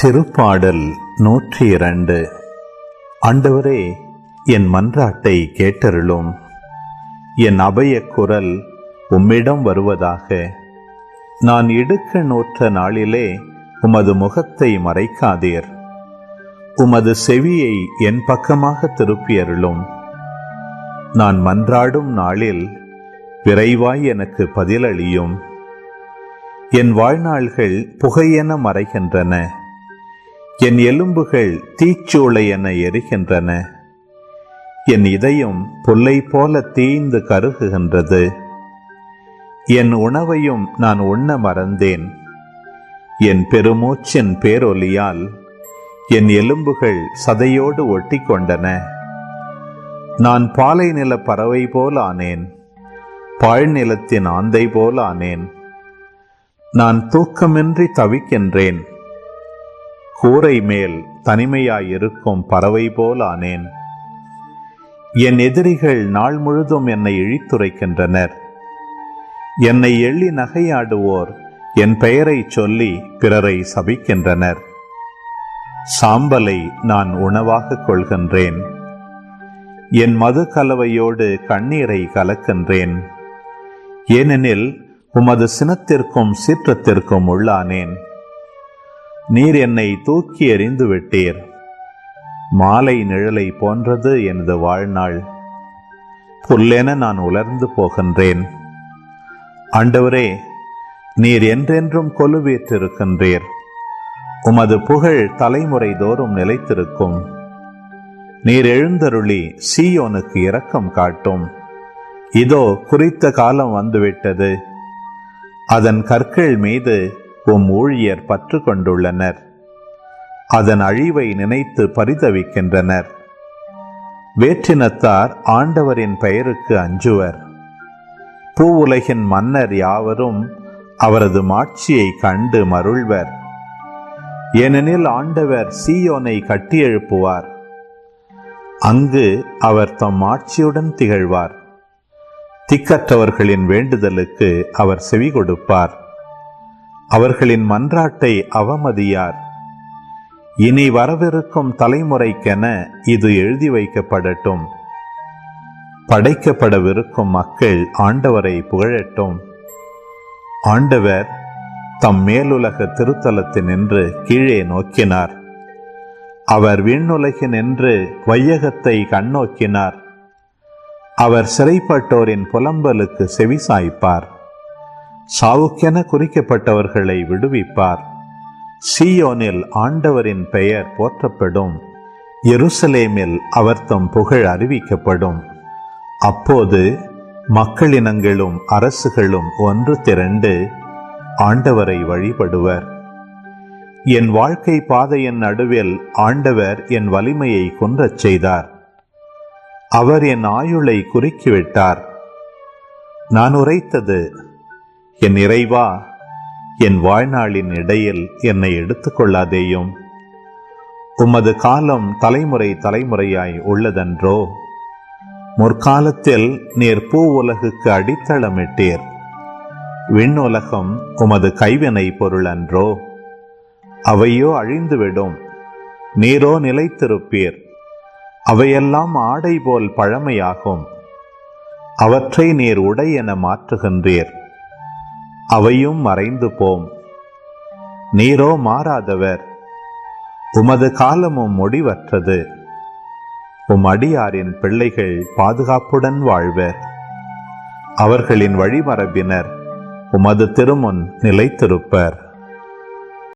திருப்பாடல் 102. ஆண்டவரே, என் மன்றாட்டை கேட்டருளும். என் அபயக் குரல் உம்மிடம் வருவதாக. நான் இடுக்க நோற்ற நாளிலே உமது முகத்தை மறைக்காதீர். உமது செவியை என் பக்கமாக திருப்பியருளும். நான் மன்றாடும் நாளில் விரைவாய் எனக்கு பதிலளியும். என் வாழ்நாள்கள் புகையென மறைகின்றன. என் எலும்புகள் தீச்சூளை என எரிகின்றன. என் இதயம் புல்லை போல தீய்ந்து கருகுகின்றது. என் உணவையும் நான் உண்ண மறந்தேன். என் பெருமூச்சின் பேரொலியால் என் எலும்புகள் சதையோடு ஒட்டி கொண்டன. நான் பாலை நில பறவை போல் ஆனேன். பாழ்நிலத்தின் ஆந்தை போல் ஆனேன். நான் தூக்கமின்றி தவிக்கின்றேன். கூரை மேல் தனிமையாயிருக்கும் பறவை போல் ஆனேன். என் எதிரிகள் நாள் முழுதும் என்னை இழித்துரைக்கின்றனர். என்னை எள்ளி நகையாடுவோர் என் பெயரை சொல்லி பிறரை சபிக்கின்றனர். சாம்பலை நான் உணவாக கொள்கின்றேன். என் மது கலவையோடு கண்ணீரை கலக்கின்றேன். ஏனெனில் உமது சினத்திற்கும் சீற்றத்திற்கும் உள்ளானேன். நீர் என்னை தூக்கி எறிந்து விட்டீர். மாலை நிழலை போன்றது எனது வாழ்நாள். புல்லென நான் உலர்ந்து போகின்றேன். ஆண்டவரே, நீர் என்றென்றும் கொலுவீற்றிருக்கின்றீர். உமது புகழ் தலைமுறை தோறும் நிலைத்திருக்கும். நீர் எழுந்தருளி சீயோனுக்கு இரக்கம் காட்டும். இதோ குறித்த காலம் வந்துவிட்டது. அதன் கற்கள் மீது உம் ஊழியர் பற்று கொண்டுள்ளனர். அதன் அழிவை நினைத்து பரிதவிக்கின்றனர். வேற்றினத்தார் ஆண்டவரின் பெயருக்கு அஞ்சுவர். பூவுலகின் மன்னர் யாவரும் அவரது மாட்சியை கண்டு மருள்வர். ஏனெனில் ஆண்டவர் சீயோனை கட்டியெழுப்புவார். அங்கு அவர் தம் ஆட்சியுடன் திகழ்வார். திக்கற்றவர்களின் வேண்டுதலுக்கு அவர் செவி கொடுப்பார். அவர்களின் மன்றாட்டை அவமதியார். இனி வரவிருக்கும் தலைமுறைக்கென இது எழுதி வைக்கப்படட்டும். படைக்கப்படவிருக்கும் மக்கள் ஆண்டவரை புகழட்டும். ஆண்டவர் தம் மேலுலக திருத்தலத்தினின்று கீழே நோக்கினார். அவர் விண்ணுலகினின்று வையகத்தை கண்ணோக்கினார். அவர் சிறைப்பட்டோரின் புலம்பலுக்கு செவிசாய்ப்பார். சாவுக்கென குறிக்கப்பட்டவர்களை விடுவிப்பார். சீயோனில் ஆண்டவரின் பெயர் போற்றப்படும். எருசலேமில் அவர் தம் புகழ் அறிவிக்கப்படும். அப்போது மக்களினங்களும் அரசுகளும் ஒன்று திரண்டு ஆண்டவரை வழிபடுவர். என் வாழ்க்கை பாதையின் நடுவில் ஆண்டவர் என் வலிமையை குன்றச் செய்தார். அவர் என் ஆயுளை குறுக்கிவிட்டார். நான் உரைத்தது, என் இறைவா, என் வாழ்நாளின் இடையில் என்னை எடுத்துக்கொள்ளாதேயும். உமது காலம் தலைமுறை தலைமுறையாய் உள்ளதன்றோ? முற்காலத்தில் நீர் பூ உலகுக்கு அடித்தளமிட்டீர். விண்ணுலகம் உமது கைவினை பொருள் அன்றோ? அவையோ அழிந்துவிடும், நீரோ நிலைத்திருப்பீர். அவையெல்லாம் ஆடை போல் பழமையாகும். அவற்றை நீர் உடை என மாற்றுகின்றீர். அவையும் மறைந்து போம். நீரோ மாறாதவர். உமது காலமும் முடிவற்றது. உம் அடியாரின் பிள்ளைகள் பாதுகாப்புடன் வாழ்வர். அவர்களின் வழிமரபினர் உமது திருமுன் நிலைத்திருப்பர்.